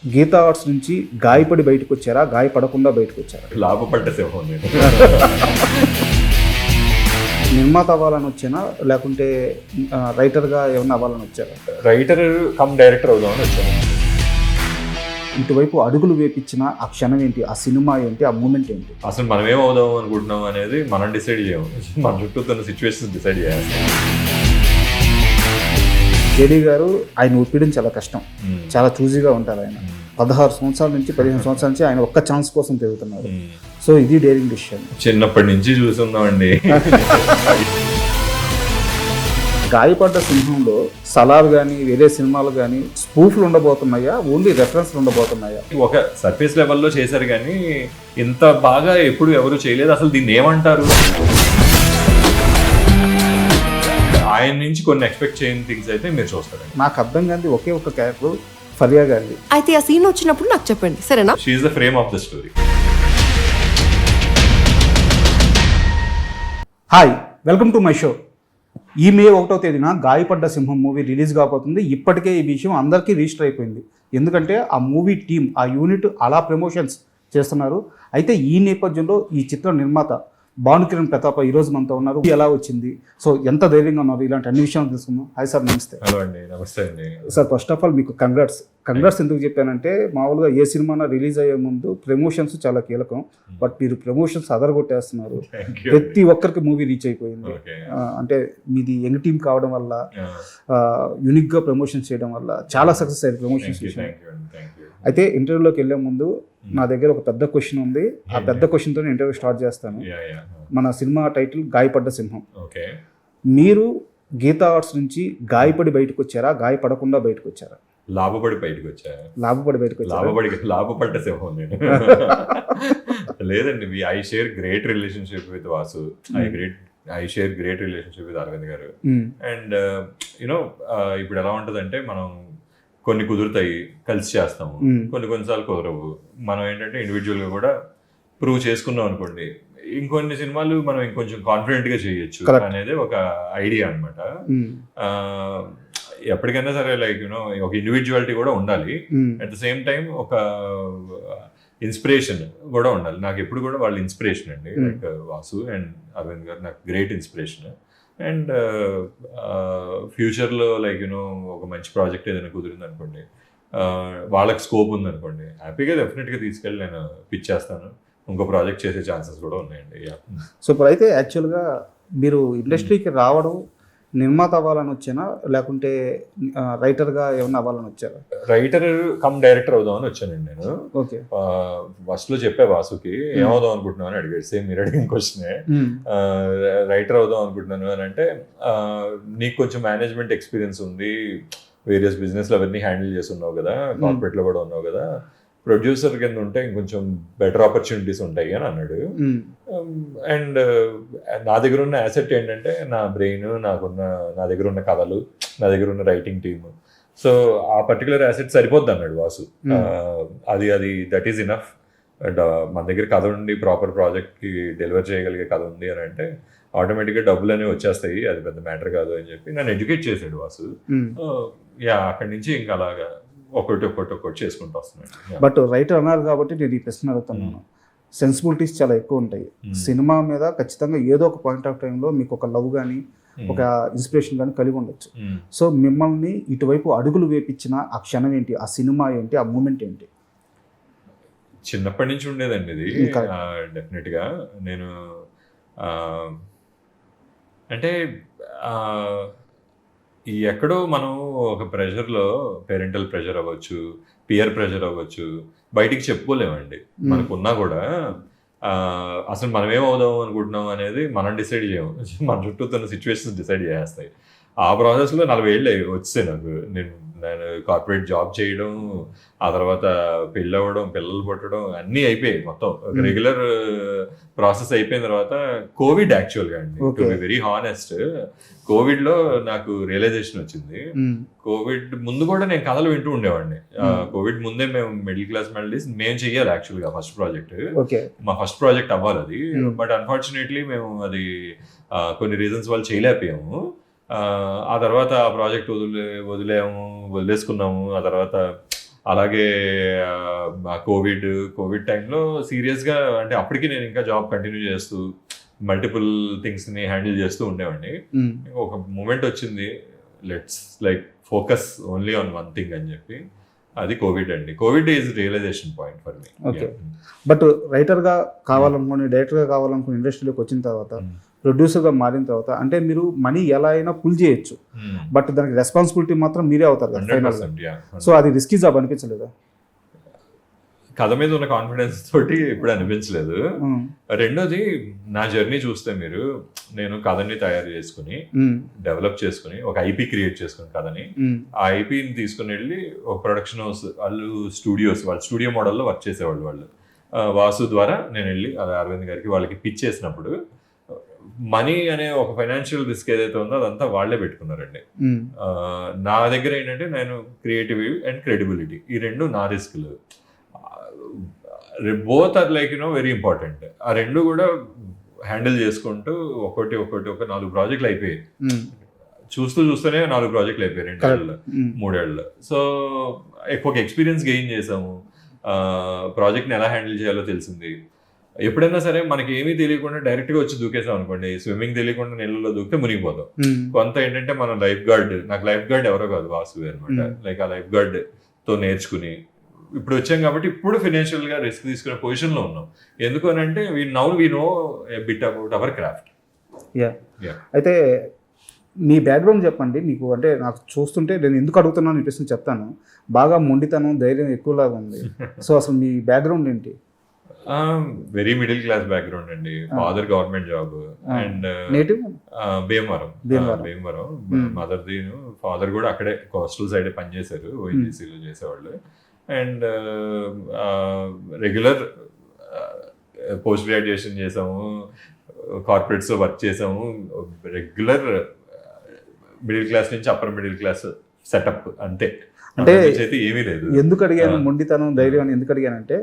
Gita arts నుంచి గాయపడి బయటకు వచ్చారా, గాయపడకుండా బయటకు వచ్చారా? లాభపడ్డ సింహం నేను. నిర్మాత అవ్వాలని వచ్చానా, లేకుంటే రైటర్గా ఏమన్నా అవ్వాలని వచ్చారా? రైటర్ కమ్ డైరెక్టర్ అవుదామని వచ్చాను. ఇటువైపు అడుగులు వేపించిన ఆ క్షణం ఏంటి, ఆ సినిమా ఏంటి, ఆ మూమెంట్ ఏంటి? అసలు మనం ఏం అవుదాం అనుకుంటున్నాం అనేది మనం డిసైడ్ చేయము, మన చుట్టూ ఉన్న సిచ్యువేషన్స్ డిసైడ్ చేయాలి. జేడీ గారు ఆయన ఒప్పించడం చాలా కష్టం, చాలా చూజీగా ఉంటారు ఆయన. 16 సంవత్సరాల నుంచి 15 సంవత్సరాల నుంచి ఆయన ఒక్క ఛాన్స్ కోసం తిరుగుతున్నారు. సో ఇది డేరింగ్ డిసిషన్. చిన్నప్పటి నుంచి చూస్తున్నామండి. గాయపడ్డ సింహంలో సలార్ కానీ వేరే సినిమాలు కానీ స్పూఫ్లు ఉండబోతున్నాయా, ఓన్లీ రెఫరెన్స్లు ఉండబోతున్నాయా? ఒక సర్ఫేస్ లెవెల్లో చేశారు కానీ ఇంత బాగా ఎప్పుడు ఎవరు చేయలేదు. అసలు దీన్ని ఏమంటారు? ఆయన నుంచి కొన్ని ఎక్స్పెక్ట్ చేయని థింగ్స్ అయితే మీరు చూస్తారండి. నాకు అర్థం కాదు ఒకే ఒక క్యారెక్టర్ ఫరియా గారిది. అయితే ఆ సీన్ వచ్చినప్పుడు నాకు చెప్పండి, సరేనా? She is the frame of the story. Hi, welcome to my show. ఈ మే 1వ తేదీన గాయపడ్డ సింహం మూవీ రిలీజ్ కాబోతుంది. ఇప్పటికే ఈ విషయం అందరికీ రిజిస్టర్ అయిపోయింది, ఎందుకంటే ఆ మూవీ టీం, ఆ యూనిట్ అలా ప్రమోషన్స్ చేస్తున్నారు. అయితే ఈ నేపథ్యంలో ఈ చిత్ర నిర్మాత భానుకిరణ్ ప్రతాప్ ఈరోజు మనతో ఉన్నారు. ఎలా వచ్చింది, సో ఎంత ధైర్యంగా ఉన్నారు, ఇలాంటి అన్ని విషయాలు తెలుసుకుందాం. హాయ్ సార్, నమస్తే. హలో అండి, నమస్తే అండి. సార్, ఫస్ట్ ఆఫ్ ఆల్ మీకు కంగ్రాట్స్ ఎందుకు చెప్పానంటే, మామూలుగా ఏ సినిమా రిలీజ్ అయ్యే ముందు ప్రమోషన్స్ చాలా కీలకం, బట్ మీరు ప్రమోషన్స్ అదరగొట్టేస్తున్నారు. ప్రతి ఒక్కరికి మూవీ రీచ్ అయిపోయింది. అంటే మీది యంగ్ టీమ్ కావడం వల్ల, యూనిక్గా ప్రమోషన్స్ చేయడం వల్ల చాలా సక్సెస్ అయ్యారు ప్రమోషన్స్ విషయం. అయితే ఇంటర్వ్యూలోకి వెళ్ళే ముందు నా దగ్గర ఒక పెద్ద క్వశ్చన్ ఉంది. ఆ పెద్ద క్వశ్చన్తో ఇంటర్వ్యూ స్టార్ట్ చేస్తాను. మన సినిమా టైటిల్ గాయపడ్డ సింహం. మీరు గీతా ఆర్ట్స్ నుంచి గాయపడి బయటకు వచ్చారా, గాయపడకుండా బయటకు వచ్చారా? లాభపడి బయటకు వచ్చా. లాభపడ్డ సింహం నేను. లేదండి, I share great relationship with Vasu. I share great relationship with Aravind garu. And you know ఇప్పుడు ఎలా ఉంటుందంటే, మనం కొన్ని కుదురుతాయి, కలిసి చేస్తాము, కొన్నిసార్లు కుదరవు. మనం ఏంటంటే ఇండివిజువల్గా కూడా ప్రూవ్ చేసుకున్నాం అనుకోండి, ఇంకొన్ని సినిమాలు మనం ఇంకొంచెం కాన్ఫిడెంట్గా చేయొచ్చు అనేది ఒక ఐడియా అనమాట. ఎప్పటికైనా సరే లైక్ యూనో ఒక ఇండివిజువాలిటీ కూడా ఉండాలి, అట్ ద సేమ్ టైం ఒక ఇన్స్పిరేషన్ కూడా ఉండాలి. నాకు ఎప్పుడు కూడా వాళ్ళు ఇన్స్పిరేషన్ అండి, లైక్ వాసు అండ్ అరవింద్ గారు నాకు గ్రేట్ ఇన్స్పిరేషన్. అండ్ ఫ్యూచర్లో లైక్ యూనో ఒక మంచి ప్రాజెక్ట్ ఏదైనా కుదిరింది అనుకోండి, వాళ్ళకి స్కోప్ ఉంది అనుకోండి, హ్యాపీగా డెఫినెట్గా తీసుకెళ్ళి నేను పిచ్ చేస్తాను. ఇంకో ప్రాజెక్ట్ చేసే ఛాన్సెస్ కూడా ఉన్నాయండి. సో ఇప్పుడు అయితే యాక్చువల్గా మీరు ఇండస్ట్రీకి రావడం నిర్మాత అవ్వాలని వచ్చానా, లేకుంటే రైటర్గా ఏమన్నా అవ్వాలని వచ్చారా? రైటర్ కమ్ డైరెక్టర్ అవుదామని వచ్చానండి నేను. ఓకే. ఫస్ట్ లో చెప్పే వాసుకి ఏమవుదాం అనుకుంటున్నాను అని అడిగాడు. సేమ్ మీరు అడిగిన క్వశ్చనే. రైటర్ అవుదాం అనుకుంటున్నాను అని అంటే, నీకు కొంచెం మేనేజ్మెంట్ ఎక్స్పీరియన్స్ ఉంది, వేరియస్ బిజినెస్లు అవన్నీ హ్యాండిల్ చేసి ఉన్నావు కదా, కార్పొరేట్లో కూడా ఉన్నావు కదా, ప్రొడ్యూసర్ కింద ఉంటే ఇంకొంచెం బెటర్ ఆపర్చునిటీస్ ఉంటాయి అని అన్నాడు. అండ్ నా దగ్గర ఉన్న యాసెట్ ఏంటంటే నా బ్రెయిన్, నా దగ్గర ఉన్న కథలు, నా దగ్గర ఉన్న రైటింగ్ టీమ్. సో ఆ పర్టికులర్ యాసెట్ సరిపోద్ది అన్నాడు వాసు. అది దట్ ఈస్ ఇనఫ్. అండ్ మన దగ్గర కథ ఉండి ప్రాపర్ ప్రాజెక్ట్కి డెలివర్ చేయగలిగే కథ ఉంది అని అంటే ఆటోమేటిక్గా డబ్బులు అనేవి వచ్చేస్తాయి, అది పెద్ద మ్యాటర్ కాదు అని చెప్పి నన్ను ఎడ్యుకేట్ చేశాడు వాసు. అక్కడి నుంచి ఇంకా అలాగా ఒకటి చేసుకుంటూ వస్తున్నాను. బట్ రైటర్ అన్నారు కాబట్టి నేను ఈ ప్రశ్న అడుగుతున్నాను. సెన్సిబిలిటీస్ చాలా ఎక్కువ ఉంటాయి సినిమా మీద. ఖచ్చితంగా ఏదో ఒక పాయింట్ ఆఫ్ టైంలో మీకు ఒక లవ్ కానీ ఒక ఇన్స్పిరేషన్ కానీ కలిగి ఉండొచ్చు. సో మిమ్మల్ని ఇటువైపు అడుగులు వేపించిన ఆ క్షణం ఏంటి, ఆ సినిమా ఏంటి, ఆ మూమెంట్ ఏంటి? చిన్నప్పటి నుంచి ఉండేదండి ఇది. డెఫినెట్గా నేను అంటే ఎక్కడో మనం ఒక ప్రెషర్లో, పేరెంటల్ ప్రెషర్ అవ్వచ్చు, పియర్ ప్రెషర్ అవ్వచ్చు, బయటికి చెప్పుకోలేమండి. మనకున్నా కూడా అసలు మనం ఏమవుదాం అనుకుంటున్నాం అనేది మనం డిసైడ్ చేయము, మన చుట్టూ ఉన్న సిచ్యువేషన్స్ డిసైడ్ చేస్తాయి. ఆ ప్రాసెస్లో 40 ఏళ్ళు వచ్చాయి నాకు. నేను కార్పొరేట్ జాబ్ చేయడం, ఆ తర్వాత పెళ్ళి అవ్వడం, పిల్లలు పుట్టడం అన్నీ అయిపోయాయి. మొత్తం రెగ్యులర్ ప్రాసెస్ అయిపోయిన తర్వాత కోవిడ్, యాక్చువల్గా అండి, టు బి వెరీ హానెస్ట్, కోవిడ్లో నాకు రియలైజేషన్ వచ్చింది. కోవిడ్ ముందు కూడా నేను కథలు వింటూ ఉండేవాడిని. కోవిడ్ ముందే మేము మిడిల్ క్లాస్ మెలడీస్ మేము చెయ్యాలి యాక్చువల్గా ఫస్ట్ ప్రాజెక్ట్. మా ఫస్ట్ ప్రాజెక్ట్ అవ్వాలి అది. బట్ అన్ఫార్చునేట్లీ మేము అది కొన్ని రీజన్స్ వల్ల చేయలేకపోయాము. ఆ తర్వాత ఆ ప్రాజెక్ట్ వదిలేసుకున్నాము. ఆ తర్వాత అలాగే కోవిడ్ టైంలో సీరియస్గా అంటే అప్పటికి నేను ఇంకా జాబ్ కంటిన్యూ చేస్తూ మల్టిపుల్ థింగ్స్ని హ్యాండిల్ చేస్తూ ఉండేవాడిని. ఒక మూమెంట్ వచ్చింది, let's like focus only on one thing అని చెప్పి, అది కోవిడ్ అండి. COVID is realisation point for me. Okay, but రైటర్గా కావాలనుకుని డైరెక్టర్గా కావాలనుకుని ఇండస్ట్రీలోకి వచ్చిన తర్వాత ప్రొడ్యూసర్గా మారిన తర్వాత అంటే మీరు మనీ ఎలా అయినా పుల్ చేయొచ్చు, బట్ దానికి రెస్పాన్సిబిలిటీ మాత్రం మీరే అవుతారు కదా ఫైనల్గా. సో అది రిస్కీ జాబ్ అనిపించలేదా? కథ మీద ఉన్న కాన్ఫిడెన్స్ తోటి ఇప్పుడు అనిపించలేదు. రెండోది, నా జర్నీ చూస్తే మీరు, నేను కథని తయారు చేసుకుని డెవలప్ చేసుకుని ఒక ఐపీ క్రియేట్ చేసుకుని కథని, ఆ ఐపీని తీసుకుని వెళ్ళి ఒక ప్రొడక్షన్ హౌస్ వాళ్ళు స్టూడియో మోడల్లో వర్క్ చేసేవాళ్ళు. వాళ్ళు వాసు ద్వారా నేను వెళ్ళి అరవింద్ గారికి వాళ్ళకి పిచ్ చేసినప్పుడు మనీ అనే ఒక ఫైనాన్షియల్ రిస్క్ ఏదైతే ఉందో అదంతా వాళ్ళే పెట్టుకున్నారండి. నా దగ్గర ఏంటంటే నేను క్రియేటివ్ అండ్ క్రెడిబిలిటీ, ఈ రెండు నా రిస్క్లు. Both are like very important. ఆ రెండు కూడా హ్యాండిల్ చేసుకుంటూ ఒక 4 ప్రాజెక్టులు అయిపోయాయి. చూస్తూనే 4 ప్రాజెక్టులు అయిపోయాయి 2 ఏళ్ళు 3 ఏళ్ళు. సో ఒక ఎక్స్పీరియన్స్ గెయిన్ చేసాము, ప్రాజెక్ట్ని ఎలా హ్యాండిల్ చేయాలో తెలిసింది. ఎప్పుడైనా సరే మనకి ఏమీ తెలియకుండా డైరెక్ట్గా వచ్చి దూకేసాం అనుకోండి, స్విమ్మింగ్ తెలియకుండా నీళ్ళలో దూకితే మునిగిపోతాం. కొంత ఏంటంటే మనం నాకు లైఫ్ గార్డ్ ఎవరో కాదు, వాసు అనమాట. లైక్ ఆ లైఫ్ గార్డ్ తో నేర్చుకుని ఇప్పుడు వచ్చాం కాబట్టి ఇప్పుడు ఫైనాన్షియల్ గా రిస్క్ తీసుకునే పొజిషన్ లో ఉన్నాం. ఎందుకు అని అంటే we know a bit about our craft. అయితే మీ బ్యాక్గ్రౌండ్ చెప్పండి. మీకు అంటే నాకు చూస్తుంటే నేను ఎందుకు అడుగుతున్నాను అనిపిస్తుంది, చెప్తాను. బాగా మొండితనం, ధైర్యం ఎక్కువలాగా ఉంది. సో అసలు మీ బ్యాక్గ్రౌండ్ ఏంటి? వెరీ మిడిల్ క్లాస్ బ్యాక్గ్రౌండ్ అండి. Father government job and native Bhimavaram. Mother Deenu father కూడా అక్కడే కోస్టల్ సైడ్ పనిచేశారు, ఓఎన్జీసీలో చేసేవాళ్ళు. అండ్ రెగ్యులర్ పోస్ట్ గ్రాడ్యుయేషన్ చేసాము, కార్పొరేట్స్లో వర్క్ చేసాము. రెగ్యులర్ మిడిల్ క్లాస్ నుంచి అప్పర్ మిడిల్ క్లాస్ సెటప్ అంతే. అంటే ఏమీ లేదు. ఎందుకు అడిగాను మొండితనం ధైర్యం అని ఎందుకు అడిగానంటే,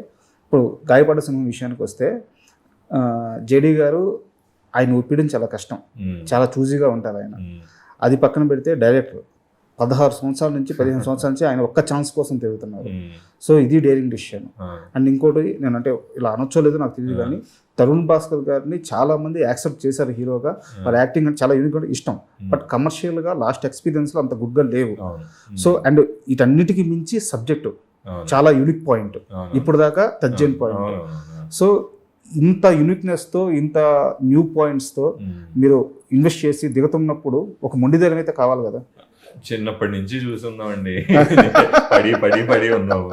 ఇప్పుడు గాయపడ్డ సింహం విషయానికి వస్తే జేడీ గారు ఆయన ఒప్పించడం చాలా కష్టం, చాలా చూజీగా ఉంటారు ఆయన. అది పక్కన పెడితే డైరెక్టర్ 16 సంవత్సరాల నుంచి 15 సంవత్సరాల నుంచి ఆయన ఒక్క ఛాన్స్ కోసం తిరుగుతున్నారు. సో ఇది డేరింగ్ డిసిషన్. అండ్ ఇంకోటి, నేను అంటే ఇలా అనొచ్చో లేదో నాకు తెలియదు కానీ తరుణ్ భాస్కర్ గారిని చాలా మంది యాక్సెప్ట్ చేశారు హీరోగా. మరి యాక్టింగ్ అంటే చాలా యూనిక్ ఇష్టం, బట్ కమర్షియల్గా లాస్ట్ ఎక్స్పీరియన్స్లో అంత గుడ్గా లేవు. సో అండ్ వీటన్నిటికీ మించి సబ్జెక్టు చాలా యూనిక్ పాయింట్, ఇప్పుడు దాకా టచ్ పాయింట్. సో ఇంత యూనిక్నెస్తో, ఇంత న్యూ పాయింట్స్తో మీరు ఇన్వెస్ట్ చేసి దిగుతున్నప్పుడు ఒక మొండి ధైర్యం అయితే కావాలి కదా. చిన్నప్పటి నుంచి చూస్తున్నామండి, పడి ఉన్నాము.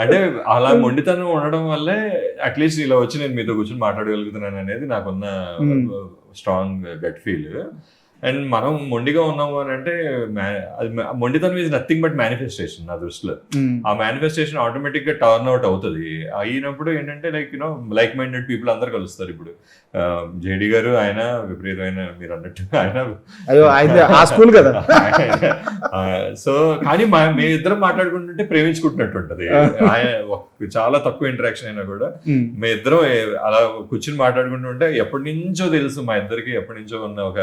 అంటే అలా మొండితనం ఉండడం వల్లే అట్లీస్ట్ ఇలా వచ్చి నేను మీతో కూర్చొని మాట్లాడగలుగుతున్నాను అనేది నాకున్న స్ట్రాంగ్ గట్ ఫీల్. అండ్ మనం మొండిగా ఉన్నాము అని అంటే మొండితనం ఈజ్ నథింగ్ బట్ మేనిఫెస్టేషన్ నా దృష్టిలో. ఆ మేనిఫెస్టేషన్ ఆటోమేటిక్ గా టర్న్ అవుట్ అవుతుంది. అయినప్పుడు ఏంటంటే లైక్ మైండెడ్ పీపుల్ అందరు కలుస్తారు. ఇప్పుడు జేడీ గారు ఆయన విపరీతమైన, మీరు అన్నట్టు ఆయన స్కూల్ కదా. సో కానీ మేము ఇద్దరం మాట్లాడుకుంటుంటే ప్రేమించుకుంటున్నట్టు ఉంటది. చాలా తక్కువ ఇంటరాక్షన్ అయినా కూడా మేము ఇద్దరం అలా కూర్చుని మాట్లాడుకుంటుంటే ఎప్పటి నుంచో తెలుసు మా ఇద్దరికి, ఎప్పటి నుంచో ఉన్న ఒక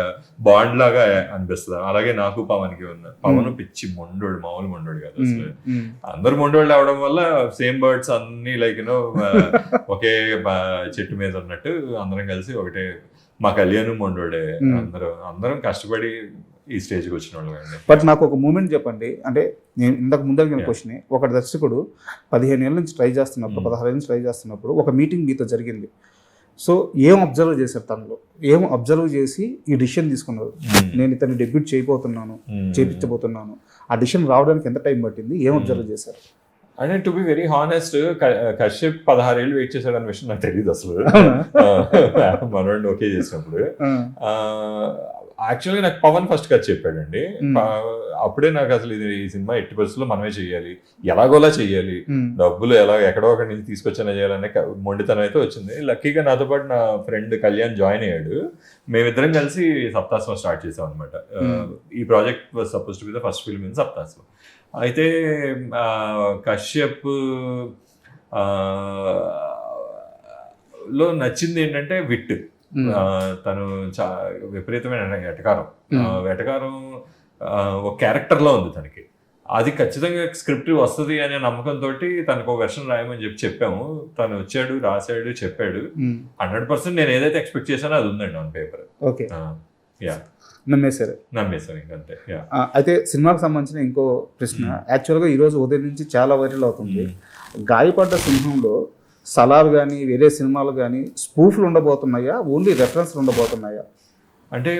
బాండ్ లాగా అనిపిస్తుంది. అలాగే నాకు పవన్కి ఉన్న, పవన్ పిచ్చి మొండోడు, మామూలు మొండోడు కాదు అసలు. అందరు మొండోళ్ళు అవడం వల్ల సేమ్ బర్డ్స్ అన్ని లైక్ ఒకే చెట్టు మీద ఉన్నట్టు అందరం కలిసి ఒకటే. మా కళ్యాణ్ మొండోడే, అందరం కష్టపడి ఈ స్టేజ్కి వచ్చిన వాళ్ళు అండి. బట్ నాకు ఒక మూమెంట్ చెప్పండి. అంటే నేను ఇంతకు ముందు అడిగిన క్వశ్చన్, ఒక దర్శకుడు 15 ఏళ్ళ నుంచి ట్రై చేస్తున్నప్పుడు, 16 ఏళ్ళ నుంచి ట్రై చేస్తున్నప్పుడు ఒక మీటింగ్ మీతో జరిగింది. సో ఏం అబ్జర్వ్ చేశారు తనలో, ఏం అబ్జర్వ్ చేసి ఈ డిసిషన్ తీసుకున్నారు? నేను ఇతన్ని డెబ్యూట్ చేయించబోతున్నాను. ఆ డిసిషన్ రావడానికి ఎంత టైం పట్టింది, ఏం అబ్జర్వ్ చేశారు? అంటే to be very honest, Kashyap 16 ఏళ్ళు వెయిట్ చేశాడు అన్న విషయం నాకు తెలియదు అసలు. మనోడిని ఓకే చేసినప్పుడు యాక్చువల్గా నాకు పవన్ ఫస్ట్ గా చెప్పాడండి. అప్పుడే నాకు అసలు ఇది ఈ సినిమా ఎట్టి పరిస్థితుల్లో మనమే చెయ్యాలి, ఎలాగోలా చెయ్యాలి, డబ్బులు ఎక్కడో ఒకటి నుంచి తీసుకొచ్చానే చేయాలనే మొండితనం అయితే వచ్చింది. లక్కీగా నాతో పాటు నా ఫ్రెండ్ కళ్యాణ్ జాయిన్ అయ్యాడు. మేమిద్దరం కలిసి సప్తాశ్వం స్టార్ట్ చేసాం అనమాట. ఈ project was suppose to be the first film in Saptashwam. అయితే కశ్యప్ లో నచ్చింది ఏంటంటే విట్. తను విపరీతమైన వెటకారం ఒక క్యారెక్టర్ లో ఉంది తనకి. అది ఖచ్చితంగా స్క్రిప్ట్ వస్తుంది అనే నమ్మకంతో తనకు ఒక వెర్షన్ రాయమని చెప్పాము. తను వచ్చాడు, రాశాడు, చెప్పాడు. 100% నేను ఏదైతే ఎక్స్పెక్ట్ చేశానో అది ఉందండి ఆన్ పేపర్. ఓకే, యా, నమ్మేశాను ఇంకంతే. అయితే సినిమాకి సంబంధించిన ఇంకో ప్రశ్న, యాక్చువల్గా ఈరోజు ఉదయం నుంచి చాలా వైరల్ అవుతుంది. గాయపడ్డ సింహంలో సలార్ కానీ వేరే సినిమాలు కానీ స్పూఫ్లు ఉండబోతున్నాయా, ఓన్లీ రెఫరెన్స్లు ఉండబోతున్నాయా? అంటే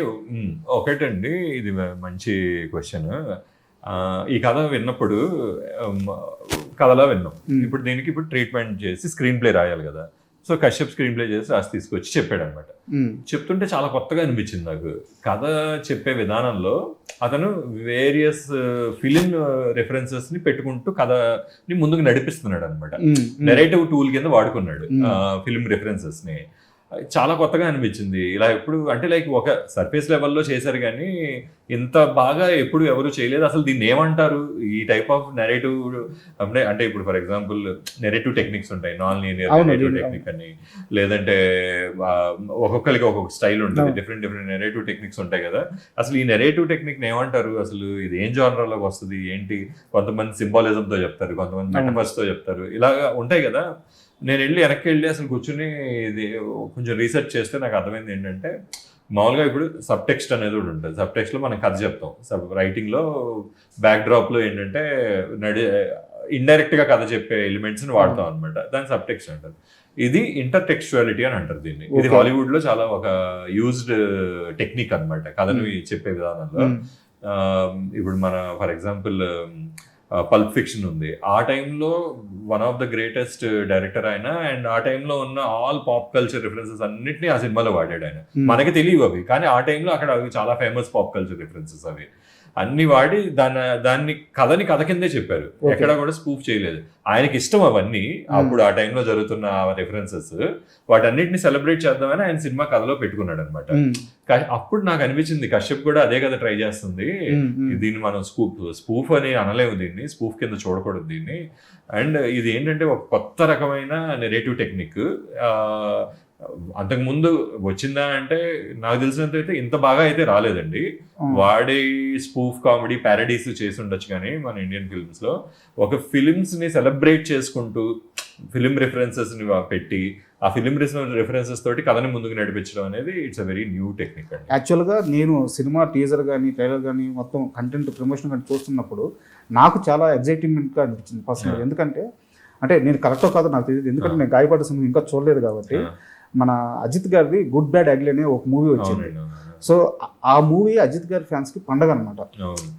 ఒకటండి, ఇది మంచి క్వశ్చన్. ఈ కథ విన్నప్పుడు కథలా విన్నాం. ఇప్పుడు దీనికి ట్రీట్మెంట్ చేసి స్క్రీన్ ప్లే రాయాలి కదా. సో కశ్యప్ స్క్రీన్ ప్లే చేసి రాసి తీసుకొచ్చి చెప్పాడు అనమాట. చెప్తుంటే చాలా కొత్తగా అనిపించింది నాకు. కథ చెప్పే విధానంలో అతను వేరియస్ ఫిలిం రెఫరెన్సెస్ ని పెట్టుకుంటూ కథని ముందుకు నడిపిస్తున్నాడు అనమాట. నెరేటివ్ టూల్ కింద వాడుకున్నాడు ఫిలిం రెఫరెన్సెస్ ని. చాలా కొత్తగా అనిపించింది. ఇలా ఎప్పుడు అంటే లైక్ ఒక సర్ఫేస్ లెవెల్లో చేశారు కానీ ఇంత బాగా ఎప్పుడు ఎవరు చేయలేదు. అసలు దీన్ని ఏమంటారు, ఈ టైప్ ఆఫ్ నెరేటివ్ అంటే ఇప్పుడు ఫర్ ఎగ్జాంపుల్ నెరేటివ్ టెక్నిక్స్ ఉంటాయి, నాన్ లీనియర్ నెరేటివ్ టెక్నిక్ అని, లేదంటే ఒక్కొక్కరికి ఒక్కొక్క స్టైల్ ఉంటుంది, డిఫరెంట్ నెరేటివ్ టెక్నిక్స్ ఉంటాయి కదా. అసలు ఈ నెరేటివ్ టెక్నిక్ ఏమంటారు, అసలు ఇది ఏం జానర్లోకి వస్తుంది ఏంటి? కొంతమంది సింబాలిజంతో చెప్తారు, కొంతమంది మెటఫర్స్తో చెప్తారు, ఇలాగా ఉంటాయి కదా. నేను వెనక్కి వెళ్ళి అసలు కూర్చుని ఇది కొంచెం రీసెర్చ్ చేస్తే నాకు అర్థమైంది ఏంటంటే, మామూలుగా ఇప్పుడు సబ్ టెక్స్ట్ అనేది కూడా ఉంటుంది. సబ్ టెక్స్ట్లో మనం కథ చెప్తాం. రైటింగ్లో బ్యాక్ డ్రాప్లో ఏంటంటే ఇండైరెక్ట్గా కథ చెప్పే ఎలిమెంట్స్ని వాడతాం అనమాట. దాన్ని సబ్ టెక్స్ట్ అంటారు. ఇది ఇంటర్టెక్చువాలిటీ అని అంటారు దీన్ని. ఇది హాలీవుడ్లో చాలా ఒక యూజ్డ్ టెక్నిక్ అనమాట కథను చెప్పే విధానంలో. ఇప్పుడు మన ఫర్ ఎగ్జాంపుల్ పల్ప్ ఫిక్షన్ ఉంది. ఆ టైంలో one of the greatest director ఆయన, అండ్ ఆ టైంలో ఉన్న ఆల్ పాప్ కల్చర్ రిఫరెన్సెస్ అన్నిటినీ ఆ సినిమాలో వాడాడు ఆయన. మనకి తెలియవు అవి, కానీ ఆ టైంలో అక్కడ అవి చాలా ఫేమస్ పాప్ కల్చర్ రిఫరెన్సెస్ అవి అన్ని వాడి దాన్ని కథ కిందే చెప్పారు. ఎక్కడ కూడా స్పూఫ్ చేయలేదు. ఆయనకి ఇష్టం అవన్నీ. అప్పుడు ఆ టైంలో జరుగుతున్న రెఫరెన్సెస్ వాటన్నిటిని సెలబ్రేట్ చేద్దామని ఆయన సినిమా కథలో పెట్టుకున్నాడు అనమాట. అప్పుడు నాకు అనిపించింది కశ్యప్ కూడా అదే కదా ట్రై చేస్తుంది. దీన్ని మనం స్పూఫ్ అని అనలేము, దీన్ని స్పూఫ్ కింద చూడకూడదు దీన్ని. అండ్ ఇది ఏంటంటే ఒక కొత్త రకమైన నెరేటివ్ టెక్నిక్. అంతకుముందు వచ్చిందా అంటే నాకు తెలిసినంత అయితే ఇంత బాగా అయితే రాలేదండి. వాడి స్పూఫ్ కామెడీ ప్యారడీస్ చేసి ఉండొచ్చు, కానీ మన ఇండియన్ ఫిల్మ్స్ లో ఒక ఫిలిమ్స్ ని సెలబ్రేట్ చేసుకుంటూ ఫిలిం రెఫరెన్సెస్ ని పెట్టి ఆ ఫిలిం రెఫరెన్సెస్ తోటి కథని ముందుకు నడిపించడం అనేది it's a very new technique అండి. యాక్చువల్గా నేను సినిమా టీజర్ కానీ ట్రైలర్ కానీ మొత్తం కంటెంట్ ప్రమోషన్ కానీ చూస్తున్నప్పుడు నాకు చాలా ఎగ్జైటింగ్మెంట్గా అనిపించింది పర్సనల్. ఎందుకంటే అంటే నేను కరెక్టో కాదో నాకు తెలియదు, ఎందుకంటే నేను గాయపడ్డ సినిమా ఇంకా చూడలేదు కాబట్టి. మన అజిత్ గారిది గుడ్ బ్యాడ్ అగ్లీ అనే ఒక మూవీ వచ్చింది. సో ఆ మూవీ అజిత్ గారి ఫ్యాన్స్ కి పండగ అనమాట.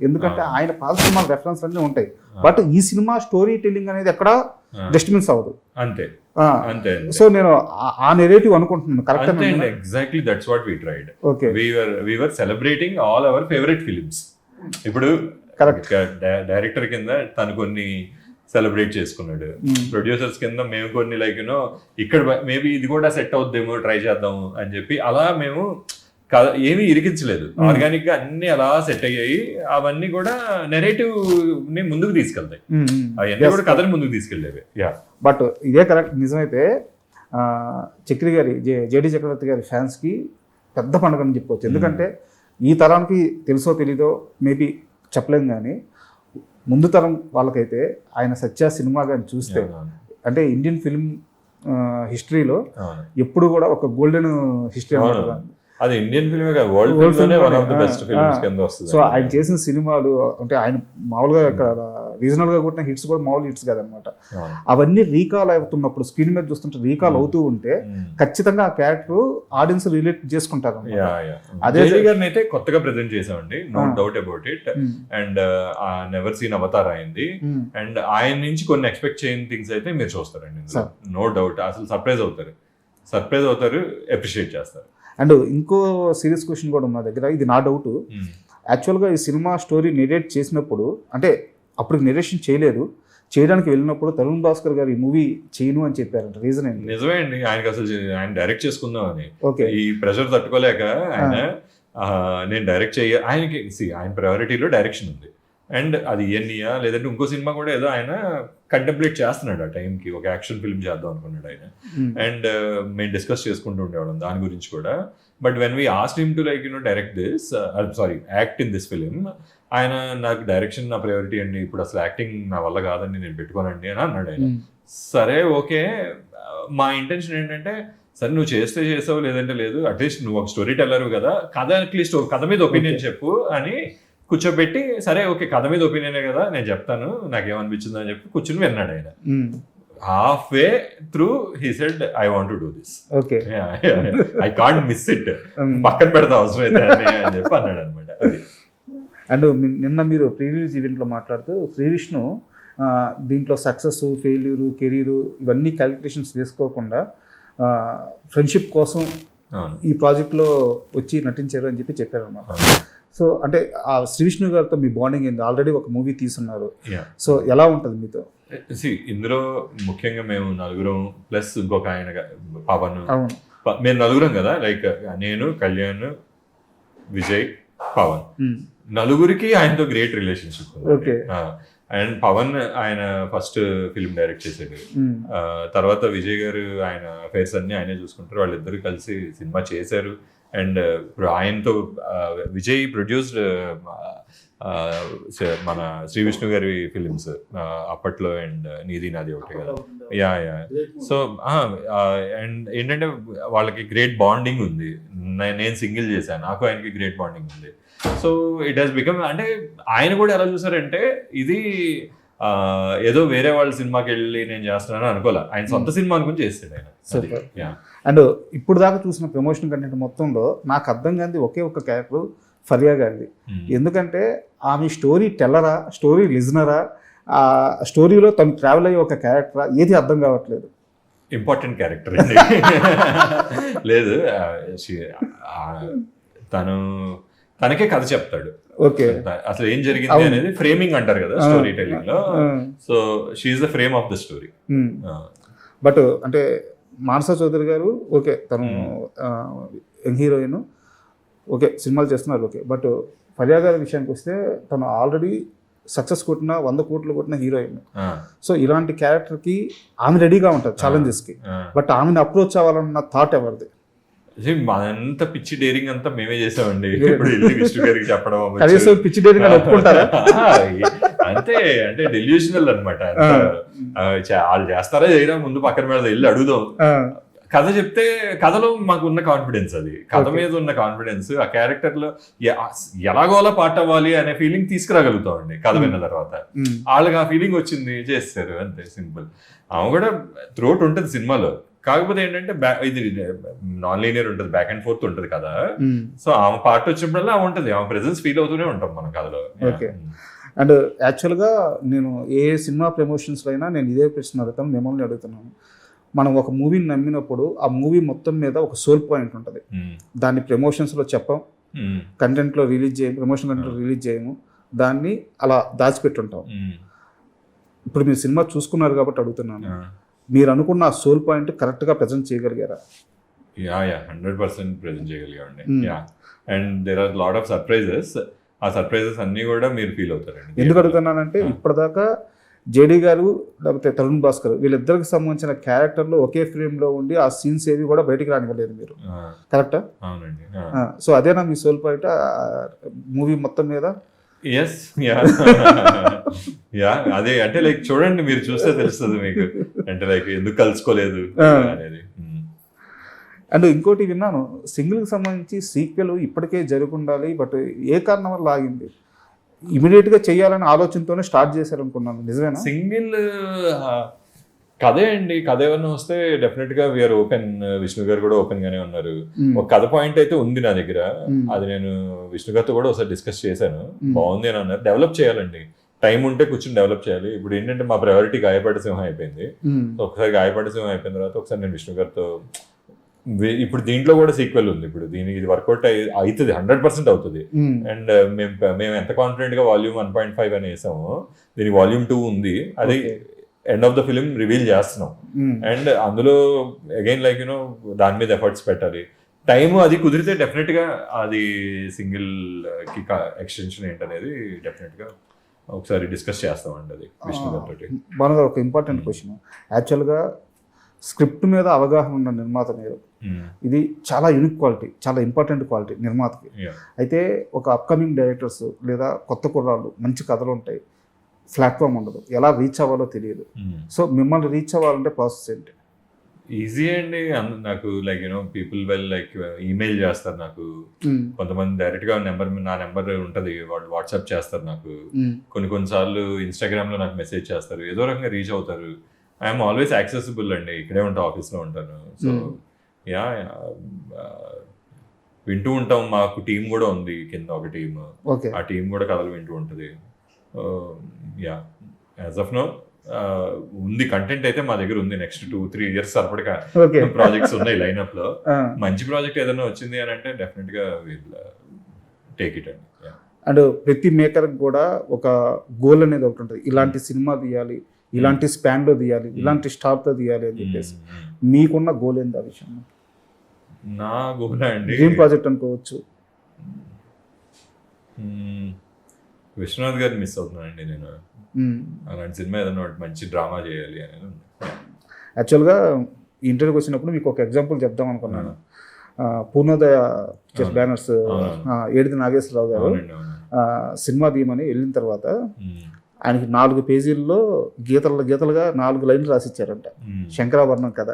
ఎందుకంటే ఆయన పాత సినిమాల రెఫరెన్స్ అన్నీ ఉంటాయి, బట్ ఈ సినిమా స్టోరీ టెల్లింగ్ అనేది ఎక్కడ డిస్టర్బెన్స్ అవ్వదు. అంతే. సో నేను ఆ నెరేటివ్ అనుకుంటున్నాను. Correct. Exactly that's what we tried. Okay, we were celebrating all our favourite films. ఇప్పుడు డైరెక్టర్ కింద తను కొన్ని సెలబ్రేట్ చేసుకున్నాడు, ప్రొడ్యూసర్స్ కింద మేము కొన్ని లైక్ యూనో ఇక్కడ మేబీ ఇది కూడా సెట్ అవుద్దేమో ట్రై చేద్దాం అని చెప్పి అలా మేము ఏమీ ఇరికించలేదు. ఆర్గానిక్ గా అన్ని అలా సెట్ అయ్యాయి. అవన్నీ కూడా నెరేటివ్ ని ముందుకు తీసుకెళ్తాయి, అవన్నీ కూడా కథని ముందుకు తీసుకెళ్ళేవి. బట్ ఇదే కరెక్ట్ నిజమైతే చక్రి గారి జేడి చక్రవర్తి గారి ఫ్యాన్స్ కి పెద్ద పండుగ అని చెప్పుకోవచ్చు. ఎందుకంటే ఈ తరానికి తెలుసో తెలీదో మేబీ చెప్పలేం, కానీ ముందు తరం వాళ్ళకైతే ఆయన సత్య సినిమా కానీ చూస్తే అంటే ఇండియన్ ఫిల్మ్ హిస్టరీలో ఎప్పుడు కూడా ఒక గోల్డెన్ హిస్టరీ అన్నమాట. అది Indian film world film one of the best films కింద వస్తుంది. సో ఆయన చేసిన సినిమాలు అంటే ఆయన మామూలుగా ఇక్కడ రీజనల్ గా కొట్టిన హిట్స్ కూడా మామూలు హిట్స్ కదనమాట. అవన్నీ రీకాల్ అవుతున్నప్పుడు స్క్రీన్ మీద చూస్తుంటే రీకాల్ అవుతూ ఉంటే ఖచ్చితంగా ఆ క్యారెక్టర్ ఆడియన్స్ రిలేట్ చేసుకుంటారు. అదే గారిని అయితే కొత్తగా ప్రెజెంట్ చేసామండి, no doubt about it. And never seen Avatar అయింది. అండ్ ఆయన నుంచి కొన్ని ఎక్స్పెక్ట్ చేయని థింగ్స్ అయితే మీరు చూస్తారండి, నో డౌట్. అసలు సర్ప్రైజ్ అవుతారు, అప్రిషియేట్ చేస్తారు. అండ్ ఇంకో సీరియస్ క్వశ్చన్ కూడా నా దగ్గర, ఇది నా డౌట్. యాక్చువల్గా ఈ సినిమా స్టోరీ నెరేట్ చేసినప్పుడు అంటే అప్పుడు నెరేషన్ చేయడానికి వెళ్ళినప్పుడు తరుణ్ భాస్కర్ గారు ఈ మూవీ చేయను అని చెప్పారంట. రీజన్ ఏంటి? నిజమే అండి, ఆయనకి అసలు ఆయన డైరెక్ట్ చేసుకుందాం అని ఈ ప్రెషర్ తట్టుకోలేక ఆయన నేను డైరెక్ట్ ఆయనకి ఆయన ప్రయారిటీలో డైరెక్షన్ ఉంది. అండ్ అది ఇయన్నియా లేదంటే ఇంకో సినిమా కూడా ఏదో ఆయన కంటెంప్లేట్ చేస్తున్నాడు ఆ టైంకి, ఒక యాక్షన్ ఫిల్మ్ చేద్దాం అనుకున్నాడు ఆయన. అండ్ మేము డిస్కస్ చేసుకుంటూ ఉండేవాళ్ళం దాని గురించి కూడా. But when we asked him to like direct this act in this film, ఆయన నాకు డైరెక్షన్ నా ప్రయారిటీ అండి, ఇప్పుడు అసలు యాక్టింగ్ నా వల్ల కాదండి, నేను పెట్టుకోనండి అని అన్నాడు ఆయన. సరే ఓకే, మా ఇంటెన్షన్ ఏంటంటే సరే నువ్వు చేస్తే చేసావు లేదంటే లేదు, అట్లీస్ట్ నువ్వు ఒక స్టోరీ టెల్లరు కదా, కథ అట్లీస్ట్ ఒక కథ మీద ఒపీనియన్ చెప్పు అని కూర్చోబెట్టి, సరే ఓకే కథ మీద ఒపీనియనే కదా నేను చెప్తాను నాకేమనిపించింది అని చెప్పి కూర్చుని విన్నాడు ఆయన. Half way through he said I want to do this, okay I can't miss it, పక్కన పెడతా అవసరం అయితే అని చెప్పి అన్నాడు అనమాట. అండ్ నిన్న మీరు ప్రీ రిలీజ్ ఈవెంట్లో మాట్లాడుతూ శ్రీ విష్ణు దీంట్లో సక్సెస్, ఫెయిల్యూరు, కెరీరు ఇవన్నీ క్యాలిక్యులేషన్స్ చేసుకోకుండా ఫ్రెండ్షిప్ కోసం ఈ ప్రాజెక్ట్లో వచ్చి నటించారు అని చెప్పారు అన్నమాట. సో అంటే ఆ శ్రీ విష్ణు గారితో మీ బాండింగ్ ఏంది? ఆల్రెడీ ఒక మూవీ తీసున్నారు, సో ఎలా ఉంటుంది మీతో? ఇందులో ముఖ్యంగా మేము నలుగురం ప్లస్ ఇంకొక ఆయన పవన్, అవును మేము నలుగురం కదా, లైక్ నేను, కళ్యాణ్, విజయ్, పవన్, నలుగురికి ఆయనతో great relationship. Okay. And Pavan ఆయన ఫస్ట్ ఫిల్మ్ డైరెక్ట్ చేశాడు, తర్వాత విజయ్ గారు ఆయన అఫైర్స్ అన్ని ఆయనే చూసుకుంటారు, వాళ్ళిద్దరు కలిసి సినిమా చేశారు. అండ్ ఇప్పుడు ఆయనతో విజయ్ ప్రొడ్యూస్డ్ మన శ్రీ విష్ణు గారి ఫిలిమ్స్ అప్పట్లో, అండ్ నీది నాది ఒకటి కదా. యా. సో అండ్ ఏంటంటే వాళ్ళకి గ్రేట్ బాండింగ్ ఉంది. నేను సింగిల్ చేశాను, నాకు ఆయనకి గ్రేట్ బాండింగ్ ఉంది. సో ఇట్ హాస్ బికమ్, అంటే ఆయన కూడా ఎలా చూసారంటే ఇది ఏదో వేరే వాళ్ళ సినిమాకి వెళ్ళి నేను చేస్తున్నాను అనుకోలే, ఆయన సొంత సినిమా అనుకుని చేస్తాడు ఆయన. అండ్ ఇప్పుడు దాకా చూసిన ప్రమోషన్ కంటెంట్ మొత్తంలో నాకు అర్థం కాని ఒకే ఒక క్యారెక్టర్ ఫరియా గారిది. ఎందుకంటే ఆమె స్టోరీ టెల్లరా, స్టోరీ లిజనరా, ఆ స్టోరీలో తను ట్రావెల్ అయ్యే ఒక క్యారెక్టరా, ఏది అర్థం కావట్లేదు. ఇంపార్టెంట్ క్యారెక్టర్ అండి. లేదు, తనకే కథ చెప్తాడు. ఓకే, అసలు ఏం జరిగింది అనేది ఫ్రేమింగ్ అంటారు కదా స్టోరీ టెల్లింగ్ లో. So she is the frame of the story. But అంటే మానస చౌదరి గారు ఓకే, తను యంగ్ హీరోయిన్, ఓకే సినిమాలు చేస్తున్నారు ఓకే. బట్ ఫరియా గారి విషయానికి వస్తే తను ఆల్రెడీ సక్సెస్ కొట్టిన 100 కోట్లు కొట్టిన హీరోయిన్. సో ఇలాంటి క్యారెక్టర్కి ఆమె రెడీగా ఉంటుంది ఛాలెంజెస్కి. బట్ ఆమెను అప్రోచ్ అవ్వాలన్న థాట్ ఎవరిది? అంత పిచ్చి డేరింగ్ అంతా మేమే చేసామండి. ఇప్పుడు వెళ్ళి విష్ణు గారికి చెప్పడం పిచ్చి డేరింగ్ అని ఒప్పుకుంటారా? అంతే, అంటే డెల్యూషనల్ అనమాట. వాళ్ళు చేస్తారా చేయడం ముందు పక్కన మీద వెళ్ళి అడుగుదాం. కథ చెప్తే కథలో మాకు ఉన్న కాన్ఫిడెన్స్, అది కథ మీద ఉన్న కాన్ఫిడెన్స్, ఆ క్యారెక్టర్ లో ఎలాగోలా పార్ట్ అవ్వాలి అనే ఫీలింగ్ తీసుకురాగలుగుతామండి కథ విన్న తర్వాత. వాళ్ళకి ఆ ఫీలింగ్ వచ్చింది, చేస్తారు అంతే, సింపుల్. ఆమె కూడా త్రోట్ ఉంటుంది సినిమాలో, కాకపోతే ఏంటంటే ఇది నాన్ లీనియర్ ఉంటుంది, బ్యాక్ అండ్ ఫోర్త్ ఉంటుంది కదా. సో ఆమె పార్ట్ వచ్చినప్పుడల్లా ఆమె ఉంటుంది, ఆమె ప్రెజెన్స్ ఫీల్ అవుతూనే ఉంటాం మన కథలో. ఓకే. అండ్ యాక్చువల్గా నేను ఏ సినిమా ప్రమోషన్స్లో అయినా నేను ఇదే ప్రశ్న అడుగుతాను, మిమ్మల్ని అడుగుతున్నాను. మనం ఒక మూవీని నమ్మినప్పుడు ఆ మూవీ మొత్తం మీద ఒక సోల్ పాయింట్ ఉంటుంది. దాన్ని ప్రమోషన్స్లో చెప్పం, కంటెంట్లో రిలీజ్ చేయము, ప్రమోషన్ కంటెంట్లో రిలీజ్ చేయము, దాన్ని అలా దాచిపెట్టుంటాం. ఇప్పుడు మీరు సినిమా చూసుకున్నారు కాబట్టి అడుగుతున్నాను, మీరు అనుకున్న ఆ సోల్ పాయింట్ కరెక్ట్గా ప్రజెంట్ చేయగలిగారా? 100% ప్రజెంట్ చేయగలిగామండి. And there are lot of surprises. ఆ సర్ప్రైజెస్ అన్ని కూడా మీరు ఫీల్ అవుతారండి. ఎందుకు అడుగుతున్నానంటే ఇప్పటిదాకా జేడీ గారు లేకపోతే తరుణ్ భాస్కర్ వీళ్ళిద్దరికి సంబంధించిన క్యారెక్టర్లు ఒకే ఫ్రేమ్లో ఉండి ఆ సీన్స్ ఏవి కూడా బయటికి రానివ్వలేదు మీరు, కరెక్టా? అవునండి. సో అదేనా మీ సోల్ పాయింట్ మూవీ మొత్తం మీద? ఎస్, అదే. అంటే లైక్ చూడండి, మీరు చూస్తే తెలుస్తుంది మీకు, అంటే లైక్ ఎందుకు కలుసుకోలేదు అనేది. అండ్ ఇంకోటి విన్నాను, సింగిల్కి సంబంధించి సీక్వెల్ ఇప్పటికే జరుగుండాలి, బట్ ఏ కారణం వల్ల ఆగింది? ఇమీడియట్గా చేయాలని ఆలోచనతోనే స్టార్ట్ చేశారనుకున్నాను, నిజమేనా? సింగిల్ కథే అండి. కథ ఏమన్నా వస్తే డెఫినెట్ గా వీఆర్ ఓపెన్. విష్ణు గారు కూడా ఓపెన్ గానే ఉన్నారు. ఒక కథ పాయింట్ అయితే ఉంది నా దగ్గర, అది నేను విష్ణు గారితో కూడా ఒకసారి డిస్కస్ చేశాను. బాగుంది అని అన్నారు. డెవలప్ చేయాలండి, టైం ఉంటే కూర్చొని డెవలప్ చేయాలి. ఇప్పుడు ఏంటంటే మా ప్రయారిటీ గాయపడ్డ సింహం అయిపోయింది. ఒకసారి గాయపడ్డ సింహం అయిపోయిన తర్వాత ఒకసారి నేను విష్ణు గారితో, ఇప్పుడు దీంట్లో కూడా సీక్వెల్ ఉంది, ఇప్పుడు దీనికి ఇది వర్కౌట్ అవుతుంది, 100% అవుతుంది. అండ్ మేము ఎంత కాన్ఫిడెంట్ గా వాల్యూమ్ 1.5 అని వేసాము, దీనికి వాల్యూమ్ 2 ఉంది. అది end of the film reveal చేస్తున్నాం. అండ్ అందులో అగైన్ లైక్ యూనో దాని మీద ఎఫర్ట్స్ పెట్టాలి. టైము అది కుదిరితే డెఫినెట్ గా అది సింగిల్ కి ఎక్స్టెన్షన్ ఏంటనేది డెఫినెట్ గా ఒకసారి డిస్కస్ చేస్తామండి. అది విష్ణు గారితో. మనకు ఒక ఇంపార్టెంట్ క్వశ్చన్, యాక్చువల్గా స్క్రిప్ట్ మీద అవగాహన ఉన్న నిర్మాత మీరు, ఇది చాలా యూనిక్ క్వాలిటీ, చాలా ఇంపార్టెంట్ క్వాలిటీ నిర్మాతకి. అయితే ఒక అప్కమింగ్ డైరెక్టర్స్ లేదా కొత్త కుర్రాళ్ళు మంచి కథలు ఉంటాయి, ప్లాట్ఫామ్ ఉండదు, ఎలా రీచ్ అవ్వాలో తెలియదు. సో మిమ్మల్ని రీచ్ అవ్వాలంటే ప్రాసెస్ ఏంటి? ఈజీ అండి. నాకు like people well like email చేస్తారు నాకు, కొంతమంది డైరెక్ట్ గా నా నెంబర్ ఉంటది, వాళ్ళు వాట్సాప్ చేస్తారు నాకు, కొన్నిసార్లు ఇన్స్టాగ్రామ్ లో నాకు మెసేజ్ చేస్తారు, ఏదో రకంగా రీచ్ అవుతారు. ఐఎమ్ ఆల్వేస్ యాక్సెసిబుల్ అండి, ఇక్కడే ఉంటా, ఆఫీస్ లో ఉంటాను. సో యా వింటూ ఉంటాం. మాకు టీం కూడా ఉంది కింద, ఒక టీమ్, ఆ టీం కూడా కథలు వింటూ ఉంటుంది. యా యాజ్ ఆఫ్ నో ఉంది, కంటెంట్ అయితే మా దగ్గర ఉంది. నెక్స్ట్ 2-3 years సరిపడగా ప్రాజెక్ట్స్ ఉన్నాయి లైన్అప్ లో. మంచి ప్రాజెక్ట్ ఏదైనా వచ్చింది అని అంటే డెఫినెట్ గా విల్ టేక్ ఇట్ అండి. అండ్ ప్రతి మేకర్ కూడా ఒక గోల్ అనేది ఒకటి ఉంటుంది, ఇలాంటి సినిమా తీయాలి, ఇలాంటి స్పాన్ లో తీయాలి, ఇలాంటి స్టార్ తో తీయాలి అని చెప్పేసి. మీకున్న గోల్ ఏంటి ఆ విషయం? నా గోల్ అండి డ్రీమ్ ప్రాజెక్ట్ అనుకోవచ్చు. విశ్వనాథ్ గారిని మిస్ అవుతున్నానండి నేను. అలాంటి సినిమా ఏదైనా ఒకటి మంచి డ్రామా చేయాలి అనేది. యాక్చువల్గా ఇంటర్వ్యూకి వచ్చినప్పుడు మీకు ఒక ఎగ్జాంపుల్ చెప్దాం అనుకున్నాను. పూర్ణోదయ పిక్చర్స్ బ్యానర్స్ ఏడిది నాగేశ్వరరావు గారు సినిమా తీయమని వెళ్ళిన తర్వాత ఆయనకి 4 పేజీల్లో గీతలుగా 4 లైన్లు రాసిచ్చారంట, శంకరాభరణం కథ.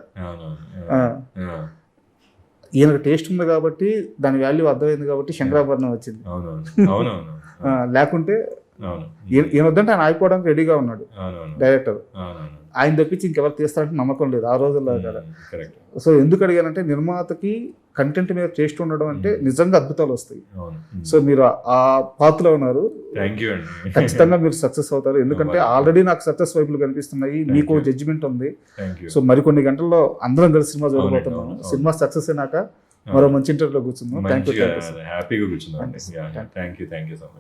ఈయనకు టేస్ట్ ఉంది కాబట్టి, దాని వాల్యూ అర్థమైంది కాబట్టి శంకరాభరణం వచ్చింది. లేకుంటే ఈయన వద్దంటే ఆయన ఆగిపోవడానికి రెడీగా ఉన్నాడు డైరెక్టర్. ఆయన తప్పించి ఇంకెవరు తీస్తారంటే నమ్మకం లేదు ఆ రోజుల్లో కదా. సో ఎందుకు అడిగానంటే, నిర్మాతకి కంటెంట్ మీద టేస్ట్ ఉండడం అంటే నిజంగా అద్భుతాలు వస్తాయి. సో మీరు ఆ పాత్రలో ఉన్నారు, ఖచ్చితంగా మీరు సక్సెస్ అవుతారు. ఎందుకంటే ఆల్రెడీ నాకు సక్సెస్ వైపులు కనిపిస్తున్నాయి, మీకు జడ్జిమెంట్ ఉంది. సో మరికొన్ని గంటల్లో అందరం కలిసి సినిమా చూడబోతున్నాము. సినిమా సక్సెస్ అయినాక మరో మంచి ఇంటర్వ్యూలో కూర్చుందాం. Thank you. హ్యాపీగా కూర్చుందాం. Thank you so much.